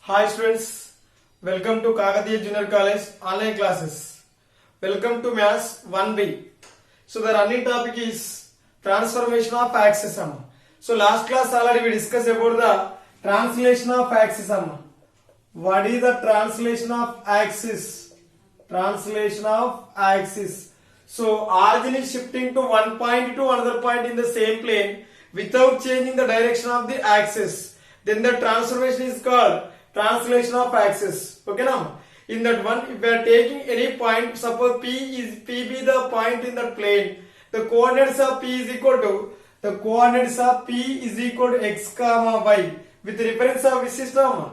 Hi students, welcome to Kakatiya Junior College online classes. Welcome to Maths 1B. So the running topic is transformation of axis. So last class already we discussed about the translation of axis. What is the translation of axis? Translation of axis. So origin is shifting to one point to another point in the same plane without changing the direction of the axis. Then the transformation is called translation of axis. Okay now, in that one, if we are taking any point, suppose P be the point in the plane, the coordinates of P is equal to x comma y with reference of which system?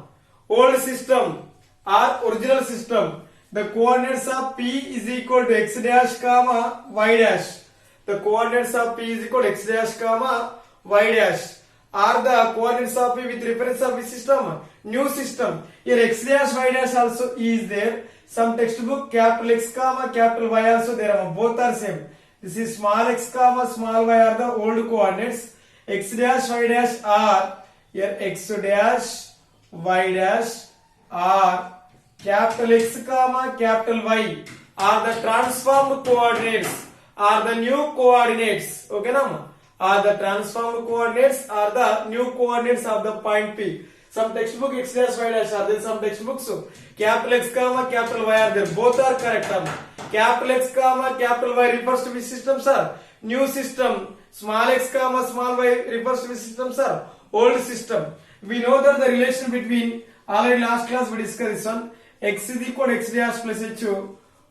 Old system or original system. The coordinates of P is equal to x dash comma y dash. The coordinates of P is equal to x dash comma y dash. Are the coordinates of P with reference of which system? New system. Here x dash y dash also is there. Some textbook capital X comma capital Y also there. Both are same. This is small x comma small y are the old coordinates. X dash y dash are here x dash y dash are capital X comma capital Y are the transformed coordinates, are the new coordinates. Okay now? Are the transformed coordinates are the new coordinates of the point P. Some textbook x dash y dash are there, some textbooks capital X comma capital Y are there. Both are correct. Capital X comma capital Y refers to which system, sir? New system. Small x comma small y refers to which system, sir? Old system. We know that the relation between, already last class we discussed this one. X is equal to x dash plus h,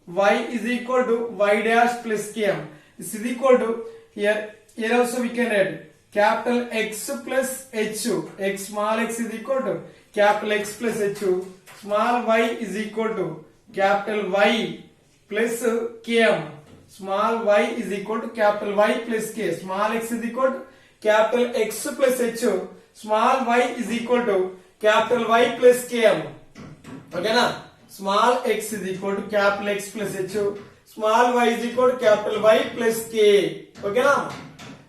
y is equal to y dash plus km. This is equal to here also we can add capital X plus h. X small x is equal to capital X plus h. Small y is equal to capital Y plus km. Small y is equal to capital Y plus k. Small x is equal to capital X plus h. Small y is equal to capital Y plus km. Okay na? Small x is equal to capital X plus h. Small y is equal to capital Y plus k. Okay na?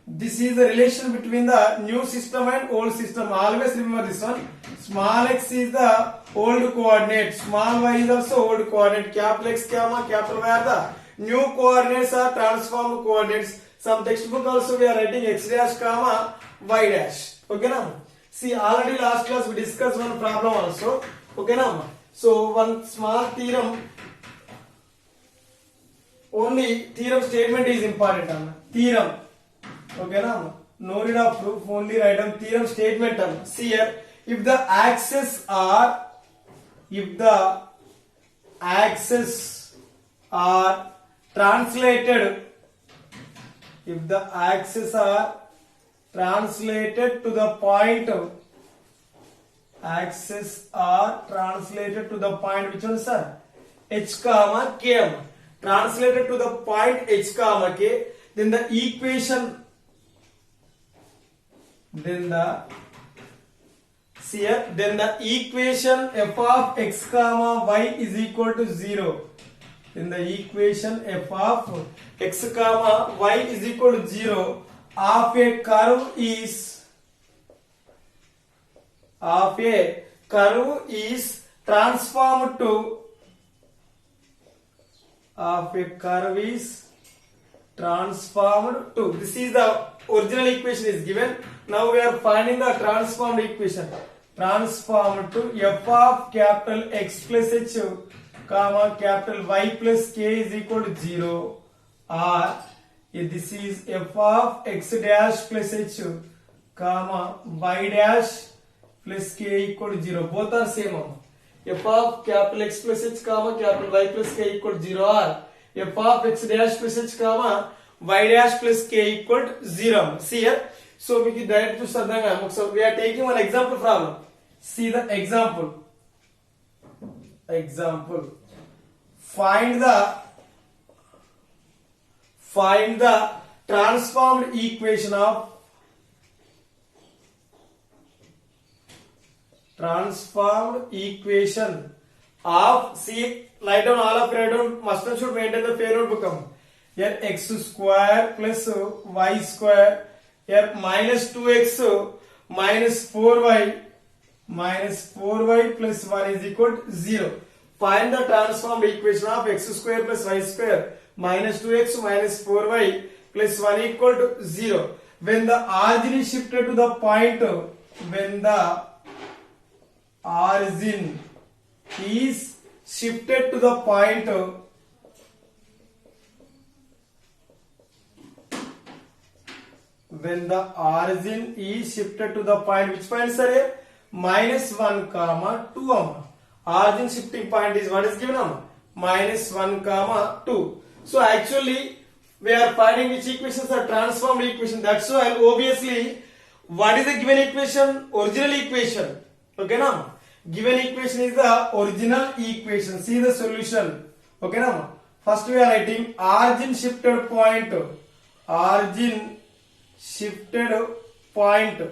This is the relation between the new system and old system. Always remember this one. Small x is the old coordinate. Small y is also old coordinate. Capital X comma capital Y are the new coordinates or transformed coordinates. Some textbook also we are writing x dash comma y dash. Okay now? See, already last class we discussed one problem also. Okay now? So one small theorem. Only theorem statement is important. Theorem. Okay now? No need of proof. Only write down theorem statement. See here. If the axes are translated, if the axes are translated to the point, axes are translated to the point, which one, sir? H comma km. Translated to the point h comma k, then the equation, then the equation f of x comma y is equal to 0. Then the equation f of x comma y is equal to 0 of a curve is transformed to this is the original equation is given. Now we are finding the transformed equation. Transformed to f of capital X plus h comma capital Y plus k is equal to 0, or this is f of x dash plus h comma y dash plus k equal to 0. Both are same. F of capital X plus h comma capital Y plus k equal to 0, or f of x dash plus h comma y dash plus k equal to 0. See here. So we can so we are taking one example problem. See the example. Find the transformed equation of see, write down all of write down, must and should maintain the fair notebook. Here x square plus y square, here minus 2x minus 4y minus 4y plus 1 is equal to 0. Find the transformed equation of x square plus y square minus 2x minus 4y plus 1 equal to 0. When the origin is shifted to the point, when the origin is shifted to the point, when the origin is shifted to the point, which point sir? Minus 1 comma 2 origin shifting point is what is given minus 1 comma 2. So actually we are finding which equations are transformed equation. That's why obviously what is the given equation? Original equation. Okay now, given equation is the original equation. See the solution. Okay now, first we are writing origin shifted point. Origin shifted point.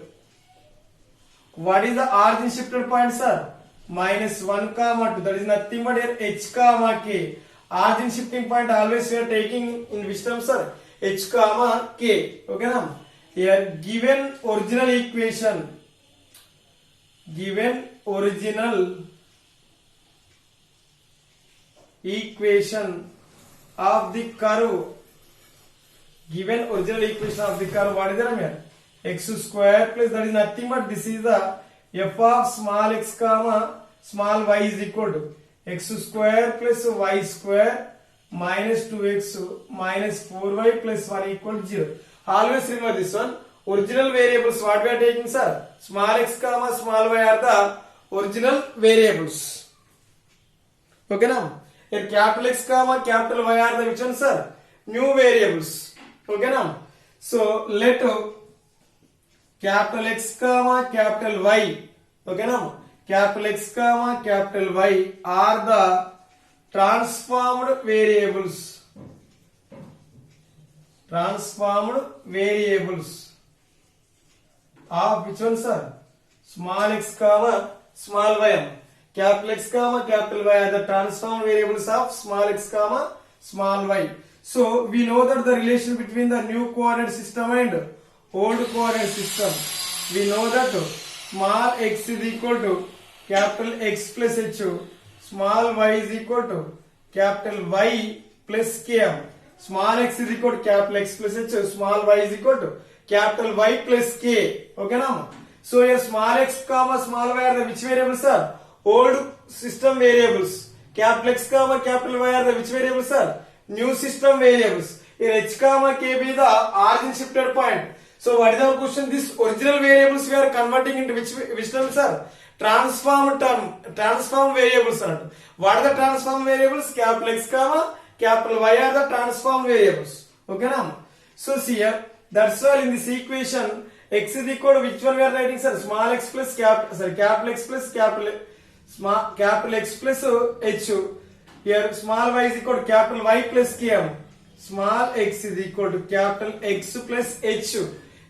What is the origin shifted point sir? Minus 1 comma 2. That is nothing but here h comma k. Origin shifting point always we are taking in which term sir? H comma k. Okay now, here given original equation, given original equation of the curve, given original equation of the curve, what is the here? X square plus, that is nothing but this is the f of small x comma small y is equal to x square plus y square minus 2x minus 4y plus 1 equal to 0. Always remember this one. Original variables what we are taking sir? Small x comma small y are the original variables. Okay now, here capital X comma capital Y are the which one sir? New variables. Okay now, so let capital X comma capital Y, okay now, capital X comma capital Y are the transformed variables. Transformed variables of which one sir? Small x comma small y. Capital X comma capital Y are the transformed variables of small x comma small y. So we know that the relation between the new coordinate system and old coordinate system. We know that small x is equal to capital X plus h, small y is equal to capital Y plus k. Small x is equal to capital X plus h, small y is equal to capital Y plus k. Okay now, so here small x comma small y are the which variables are? Old system variables. Capital X comma capital Y are the which variables are? New system variables. Here h comma k be the origin shifted point. So what is our question? This original variables we are converting into which terms are? Transform variables are. What are the transform variables? Capital X comma capital Y are the transform variables. Okay now, so see here, that's why in this equation x is equal to which one we are writing sir? Small x plus capital X plus capital X plus h. Here small y is equal to capital Y plus k. Small x is equal to capital X plus h.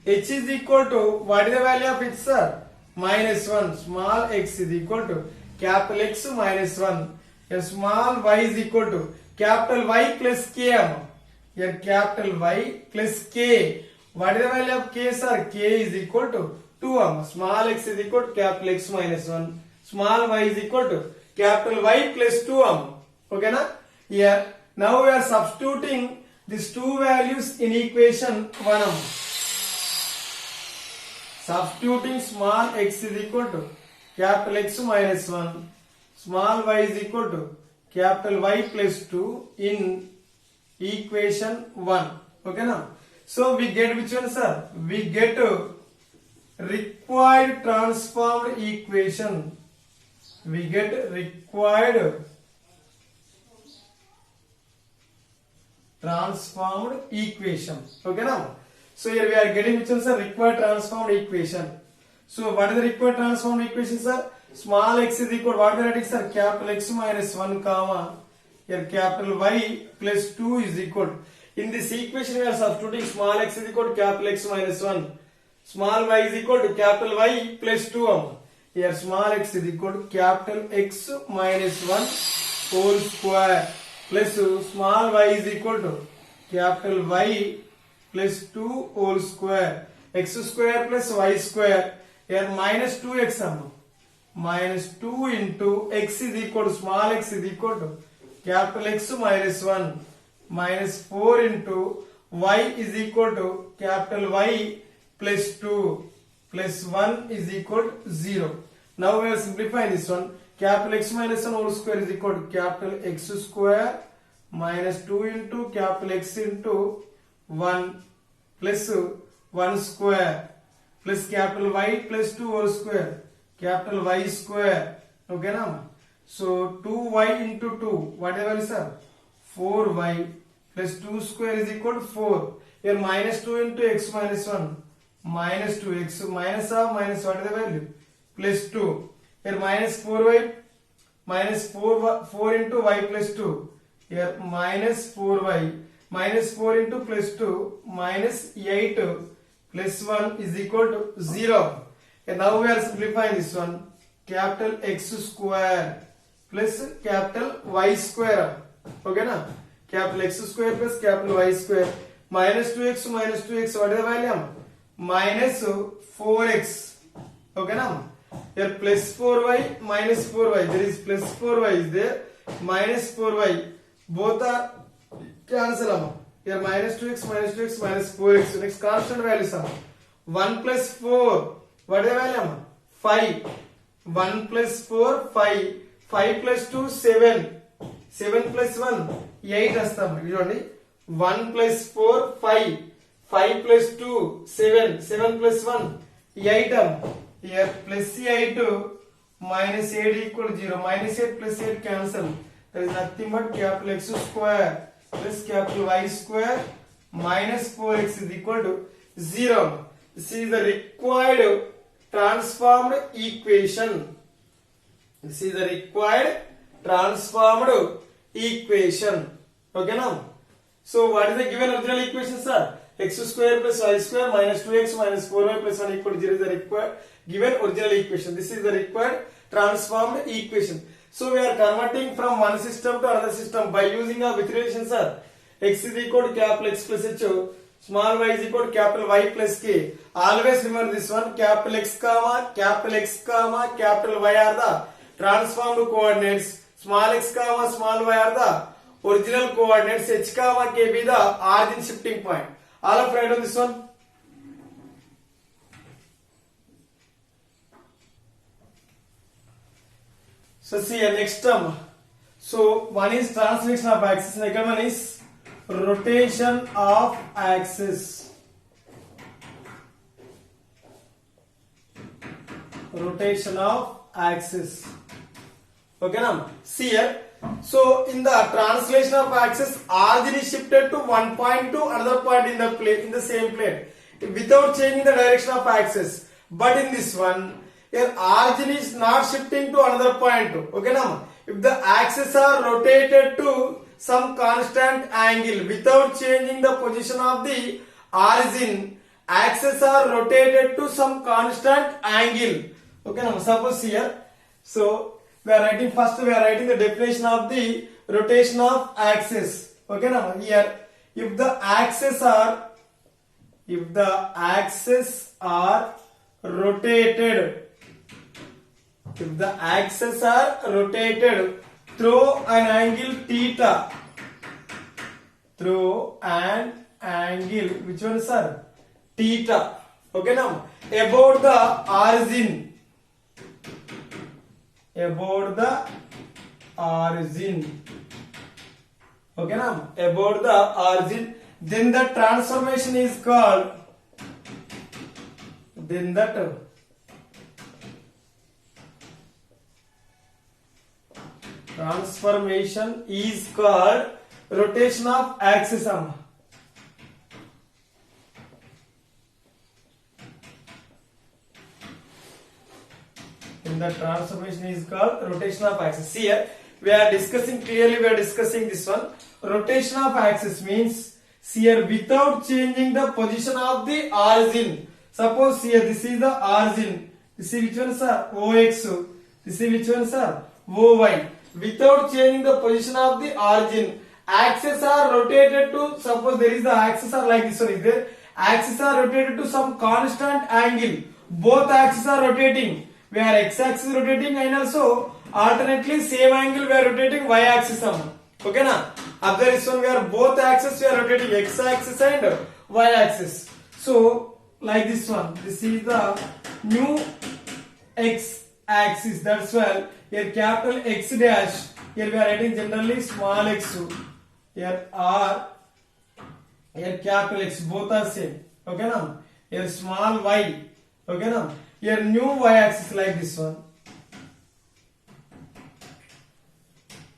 H is equal to what is the value of h sir? Minus 1. Small x is equal to capital X minus 1. Here small y is equal to capital Y plus k. Here capital Y plus k. What is the value of k sir? K is equal to 2. Small x is equal to capital X minus 1. Small y is equal to capital Y plus 2. Okay na? Here now we are substituting these two values in equation 1. Substituting small x is equal to capital X minus 1, small y is equal to capital Y plus 2 in equation 1. Okay now, so we get which one sir? We get required transformed equation. We get required transformed equation. Okay now, so here we are getting which one sir? Required transformed equation. So what is the required transformed equation sir? Small x is equal to what we are writing sir? Capital X minus 1 comma here capital Y plus 2 is equal to, in this equation we are substituting small x is equal to capital X minus 1, small y is equal to capital Y plus 2. Here small x is equal to capital X minus 1 whole square plus small y is equal to capital Y plus 2 whole square. X square plus y square. Here minus 2x minus 2 into x is equal to small x is equal to capital X minus 1 minus 4 into y is equal to capital Y plus 2 plus 1 is equal to 0. Now we are simplifying this one. Capital X minus 1 whole square is equal to capital X square minus 2 into capital X into 1 plus 1 square plus capital Y plus 2 whole square, capital Y square. Okay now? So 2y into 2, whatever is that? 4y plus 2 square is equal to 4. Here minus 2 into x minus 1, minus 2x, minus of minus what is the value? Plus 2. Here minus 4y, minus 4 into y plus 2. Here minus 4y, minus 4 into plus 2, minus 8 plus 1 is equal to 0. And now we are simplifying this one. Capital X square plus capital Y square. Okay na? Capital X square plus capital Y square. Minus 2x, what is the value? Minus 4x. Okay na? Here plus 4y, minus 4y. There is plus 4y is there. Minus 4y. Both are cancel. Here minus 2x, minus 4x. Next constant values are 1 plus 4. What is the value? 5. 1 plus 4, 5. 5 plus 2, 7. 7 plus 1, 8 astam. 1 plus 4, 5. 5 plus 2, 7. 7 plus 1, 8. Here plus 8, minus 8 equal to 0. Minus 8 plus 8 cancel. There is nothing but capital X square plus capital Y square minus 4x is equal to 0. This is the required transformed equation. This is the required transformed equation. Okay now? So what is the given original equation, sir? X square plus y square minus 2x minus 4y plus 1 equal to 0 is the required given original equation. This is the required transformed equation. So we are converting from one system to another system by using a with relation, sir. X is equal to capital X plus H, small y is equal to capital Y plus K. Always remember this one, capital X comma capital Y are the transformed coordinates. Small x comma small y are the original coordinates. H comma K be the origin shifting point. All of write on this one. So see here next term. So one is translation of axis, second one is rotation of axis. Rotation of axis. Okay now? See here. So in the translation of axis, origin is shifted to one point to another point in the plane, in the same plane, without changing the direction of axis. But in this one, here origin is not shifting to another point. Okay now? If the axes are rotated to some constant angle without changing the position of the origin, axes are rotated to some constant angle. Okay now? Suppose here, so we are writing the definition of the rotation of axis. Okay now? Here, if the axes are rotated, through an angle theta, which one, sir? Theta. Okay now? About the origin. Okay now? About the origin, then the transformation is called, rotation of axis. In the transformation is called rotation of axis. Here we are discussing this one. Rotation of axis means here without changing the position of the origin. Suppose here this is the origin. This is which one, sir? OX. This is which one, sir? OY. Without changing the position of the origin, axes are rotated to, suppose there is the axes are like this one is there. Axes are rotated to some constant angle. Both axes are rotating where x-axis rotating and also alternately same angle we are rotating y-axis. Okay na? Observe this one, where both axes we are rotating, x-axis and y-axis. So like this one, this is the new x-axis. That's why here capital X dash. Here we are writing generally small x. Here R. Here capital X. Both are same. Okay na? Here small y. Okay na? Here new y-axis like this one.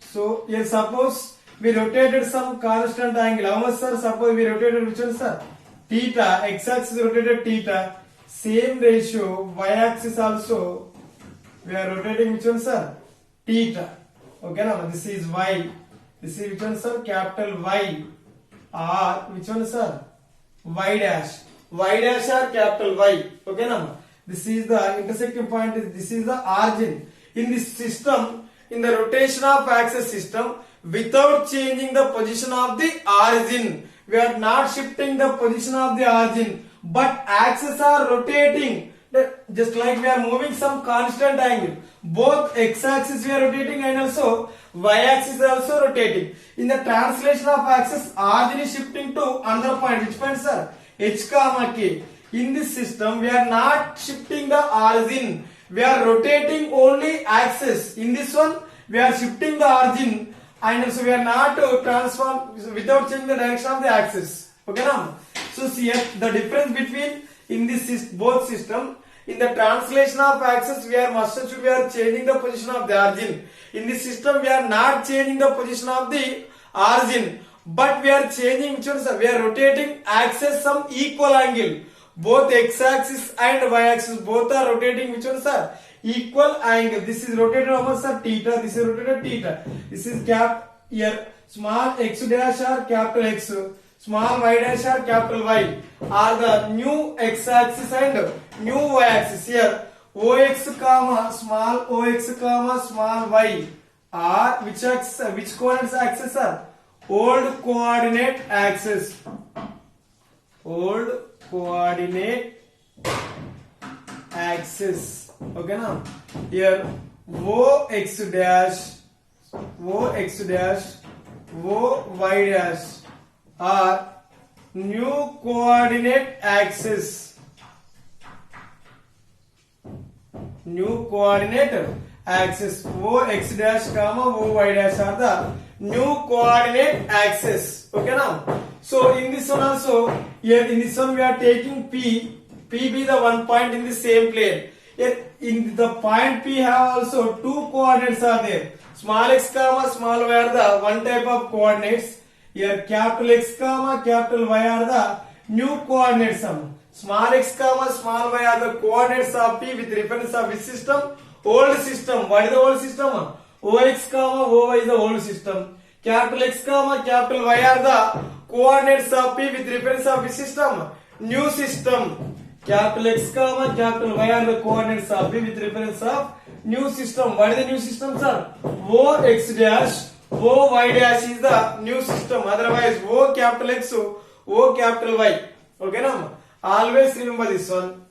So here suppose we rotated some constant angle. How much, sir? Suppose we rotated which one, sir? Theta. X-axis rotated theta. Same ratio. Y-axis also we are rotating which one, sir? Theta. Okay now this is y. This is which one, sir? Capital Y. R. Which one, sir? Y dash. Y dash or capital Y. Okay now this is the intersecting point. This is the origin. In this system, in the rotation of axis system, without changing the position of the origin, we are not shifting the position of the origin, but axes are rotating. Just like we are moving some constant angle. Both x-axis we are rotating and also y-axis is also rotating. In the translation of axis, origin is shifting to another point. Which point, sir? H comma K. In this system, we are not shifting the origin. We are rotating only axis. In this one, we are shifting the origin and also we are not transform without changing the direction of the axis. Okay now? So see here the difference between in this both system. In the translation of axis, we are changing the position of the origin. In this system, we are not changing the position of the origin, but we are changing which one, sir? We are rotating axis some equal angle. Both x-axis and y-axis both are rotating which one, sir? Equal angle. This is rotated almost, sir, theta. This is rotated theta. This is cap here small x dash or capital X. Small y dash or capital Y are the new x-axis and new y-axis. Here ox comma small y are which axis? Which coordinates axis are? Old coordinate axis. Old coordinate axis. Okay now? Here ox dash, oy dash are new coordinate axis. New coordinate axis. Ox dash comma oy dash are the new coordinate axis. Okay now? So in this one also, here in this one we are taking P be the one point in the same plane. Here in the point P have also two coordinates are there. Small x comma small y are the one type of coordinates. Here capital X comma capital Y are the new coordinates. Small x comma small y are the coordinates of P with reference of which system? Old system. What is the old system? Ox comma Oy is the old system. Capital X comma capital Y are the coordinates of P with reference of which system? New system. Capital X comma capital Y are the coordinates of P with reference of new system. What is the new system, sir? Ox dash Oy dash is the new system. Otherwise O capital X, O capital Y. Okay now? Always remember this one.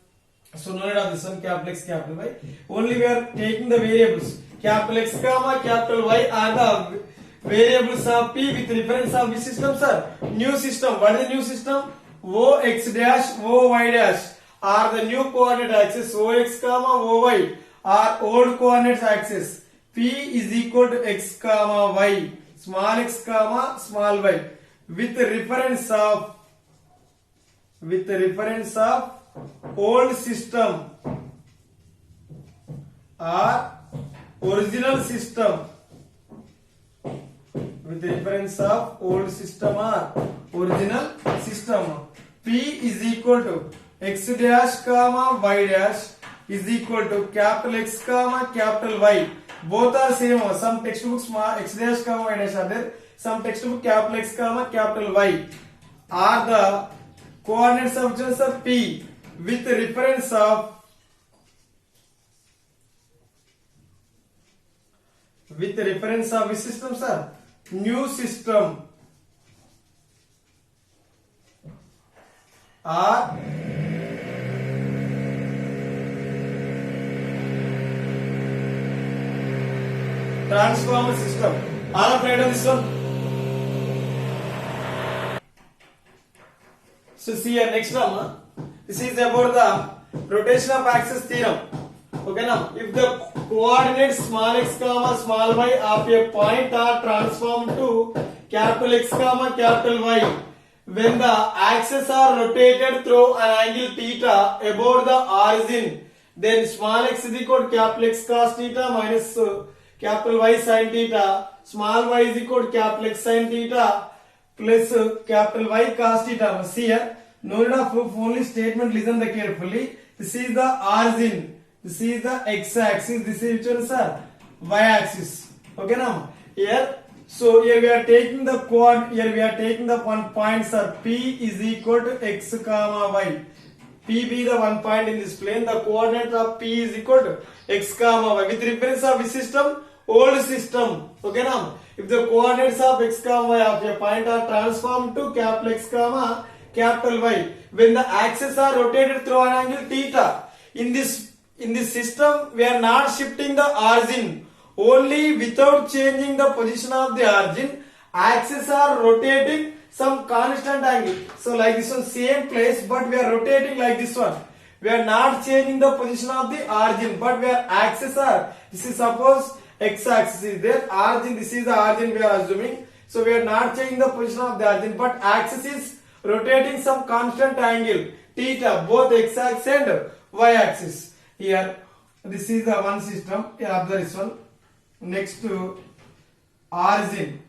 So no need of this one, capital X capital Y. Only we are taking the variables. Capital X comma capital Y are the variables of P with reference of which system, sir? New system. What is the new system? Ox dash Oy dash are the new coordinate axis. Ox comma Oy are old coordinate axis. P is equal to x comma y, small x comma small y with reference of old system or original system. With reference of old system or original system. P is equal to x dash comma y dash is equal to capital X comma capital Y. Both are same. Some textbooks x dash comma y dash are there. Some textbook capital X comma capital Y are the coordinates of just a P with reference of which system, sir? New system or transform system. All of right on this one. So see here next one. This is about the rotation of axis theorem. Okay now, if the coordinates small x comma small y of a point are transformed to capital X comma capital Y when the axes are rotated through an angle theta about the origin, then small x is equal to capital X cos theta minus capital Y sin theta, small y is equal to capital X sin theta plus capital Y cos theta. See here, no need of proof, only statement, listen the carefully. This is the origin. This is the x-axis. This is which one, sir? Y-axis. Okay now. Here, so here we are taking the here we are taking the one point, sir. P is equal to x comma y. P be the one point in this plane. The coordinate of P is equal to x comma y. With reference of which system? Old system. Okay now. If the coordinates of x comma y of a point are transformed to capital X comma capital Y when the axes are rotated through an angle theta, in this system we are not shifting the origin, only without changing the position of the origin axes are rotating some constant angle. So like this one, same place, but we are rotating like this one. We are not changing the position of the origin, but where axes are, this is suppose x axis is there, origin, this is the origin we are assuming. So we are not changing the position of the origin, but axis is rotating some constant angle theta, both x axis and y axis. Here this is the one system. Here observe this one. Next to origin.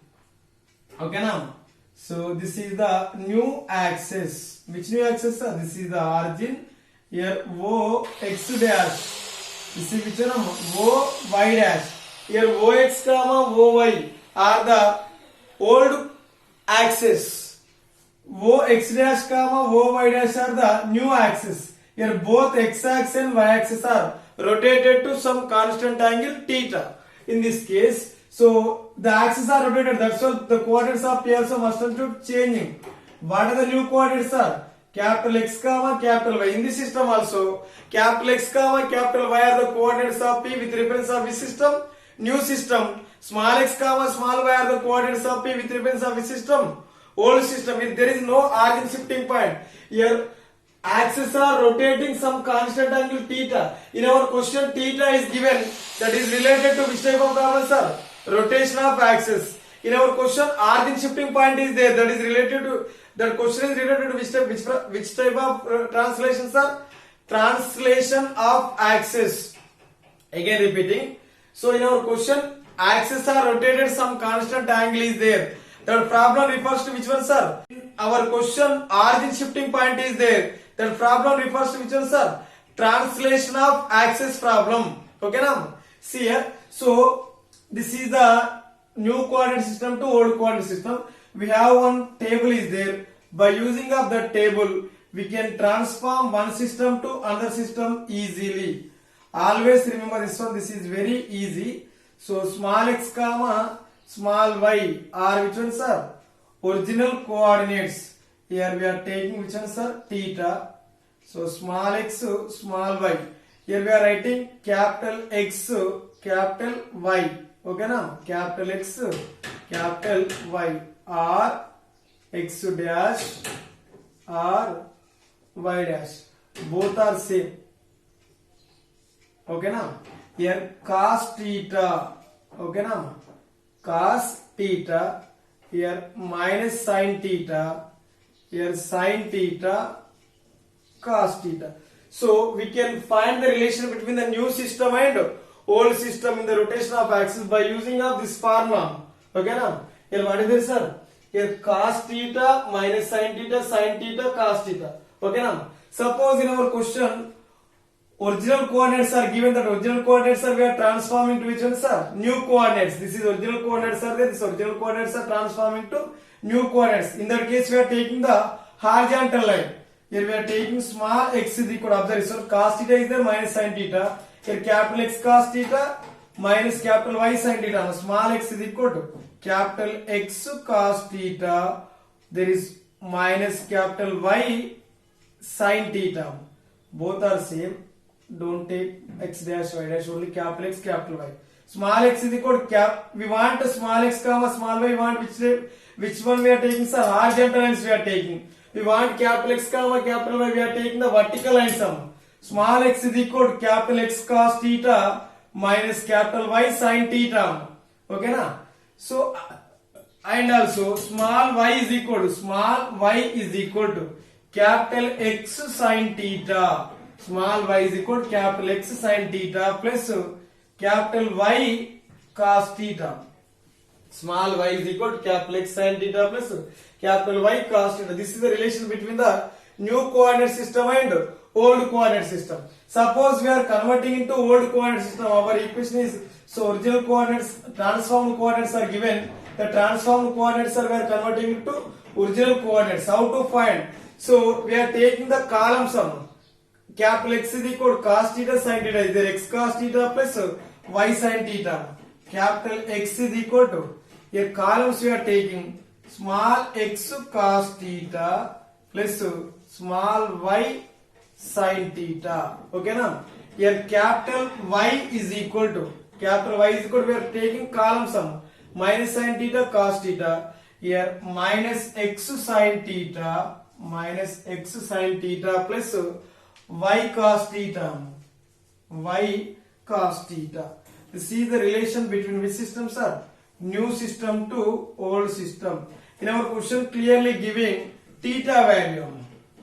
Okay now. So this is the new axis. Which new axis, sir? This is the origin. Here O x dash. This is which one? O y dash. Here O x comma O y are the old axis. O x dash comma O y dash are the new axis. Here both x axis and y axis are rotated to some constant angle theta. In this case, so the axes are rotated. That's why the coordinates of P also must include changing. What are the new coordinates, sir? Capital X comma capital Y. In this system also, capital X comma capital Y are the coordinates of P with reference of which system? New system. Small x comma small y are the coordinates of P with reference of which system? Old system. If there is no origin shifting point, here axes are rotating some constant angle theta. In our question, theta is given, that is related to which type of problem, sir? Rotation of axis. In our question, origin shifting point is there, that is related to, that question is related to which type of translation, sir? Translation of axis. Again repeating. So in our question, axes are rotated, some constant angle is there. That problem refers to which one, sir? In our question, origin shifting point is there. That problem refers to which one, sir? Translation of axis problem. Okay now? See here. So this is the new coordinate system to old coordinate system. We have one table is there. By using of that table, we can transform one system to another system easily. Always remember this one. This is very easy. So small x comma small y are which one, sir? Original coordinates. Here we are taking which one, sir? Theta. So small x, small y. Here we are writing capital X, capital Y. Okay now? Capital X, capital Y. R x dash, R y dash. Both are same. Okay now? Here cos theta. Okay now? Cos theta. Here minus sin theta. Here sin theta, cos theta. So we can find the relation between the new system and old system in the rotation of axis by using of this formula. Okay now? Here what is this, sir? Here cos theta minus sin theta, cos theta. Okay now? Suppose in our question, original coordinates are given, that original coordinates are we are transforming to which one, sir? New coordinates. This is original coordinates are there. This original coordinates are transforming to new coordinates. In that case, we are taking the horizontal line. Here we are taking small x is equal to, observe this one, cos theta is there minus sin theta. Here capital X cos theta minus capital Y sin theta. Now small x is equal to capital X cos theta. There is minus capital Y sin theta. Both are same. Don't take x dash y dash, only capital X capital Y. Small x is equal to cap. We want small x comma small y. We want which one we are taking? Sir, horizontal lines we are taking. We want capital X comma capital Y. We are taking the vertical line sum. Small x is equal to capital X cos theta minus capital Y sin theta. Okay na? So and also small y is equal to capital X sin theta. Small y is equal to capital X sin theta plus capital Y cos theta. Small y is equal to capital X sin theta plus capital Y cos theta. This is the relation between the new coordinate system and old coordinate system. Suppose we are converting into old coordinate system. Our equation is, so original coordinates, transformed coordinates are given. The transformed coordinates are we are converting into original coordinates. How to find? So we are taking the column sum. Capital X is equal to cos theta sin theta. Is there x cos theta plus y sin theta. Capital X is equal to, here columns we are taking small x cos theta plus small y sin theta. Okay na? Here capital Y is equal to, we are taking column sum minus sin theta cos theta. Here minus x sin theta plus y cos theta. This is the relation between which system, sir? New system to old system. In our question clearly giving theta value.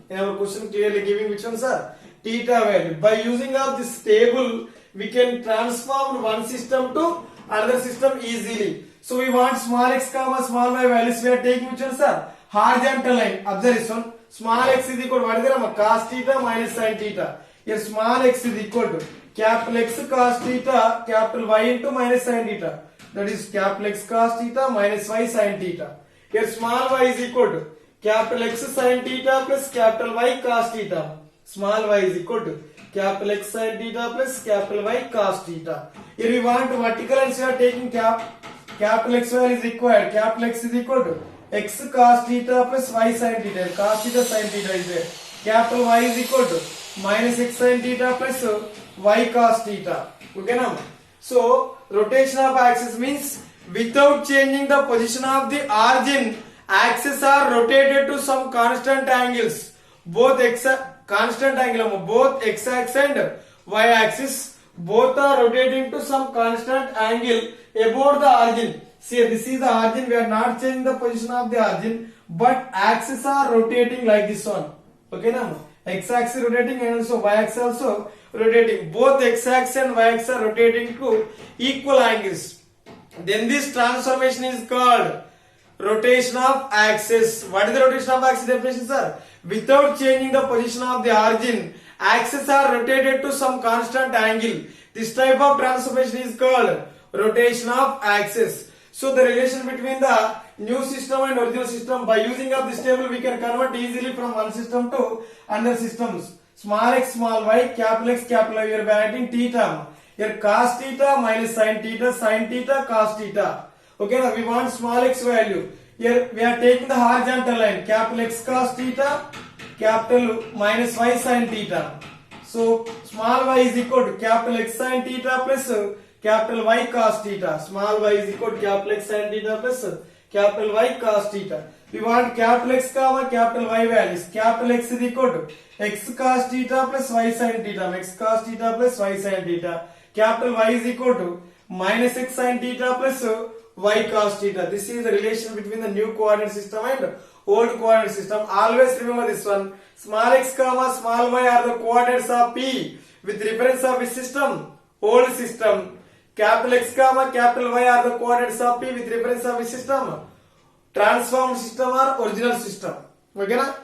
Which one, sir? Theta value. By using of this table, we can transform one system to another system easily. So we want small x comma small y values. We are taking which one, sir? Horizontal line. Observe this one. Small x is equal to what is there? Cos theta minus sin theta. Here small x is equal to capital X cos theta, capital Y into minus sin theta. That is capital X cos theta minus Y sin theta. Here small y is equal to capital X sin theta plus capital Y cos theta. Small y is equal to capital X sin theta plus capital Y cos theta. Here we want vertical lines, we are taking capital X value is required. Capital X is equal to x cos theta plus y sin theta. Cos theta sin theta is there. Capital Y is equal to minus x sin theta plus y cos theta. Okay now? So rotation of axis means without changing the position of the origin, axes are rotated to some constant angles. Both x axis and y axis both are rotating to some constant angle about the origin. See, this is the origin. We are not changing the position of the origin, but axes are rotating like this one. Okay now? X axis rotating and also y axis also rotating. Both x axis and y axis are rotating to equal angles. Then this transformation is called rotation of axis. What is the rotation of axis definition, sir? Without changing the position of the origin, axes are rotated to some constant angle. This type of transformation is called rotation of axis. So the relation between the new system and original system, by using of this table we can convert easily from one system to another systems. Small x, small y, capital X, capital Y, we are writing theta. Here cos theta minus sin theta, cos theta. Okay, now we want small x value. Here we are taking the horizontal line, capital X cos theta, capital minus y sin theta. So small y is equal to capital X sin theta plus capital Y cos theta. Small y is equal to capital X sin theta plus capital Y cos theta. We want capital X comma capital Y values. Capital X is equal to x cos theta plus y sin theta. X cos theta plus y sin theta. Capital Y is equal to minus x sin theta plus y cos theta. This is the relation between the new coordinate system and old coordinate system. Always remember this one. Small x comma small y are the coordinates of P with reference of which system? Old system. Capital X comma capital Y are the coordinates of P with reference of which system? Transformed system or original system. Okay na?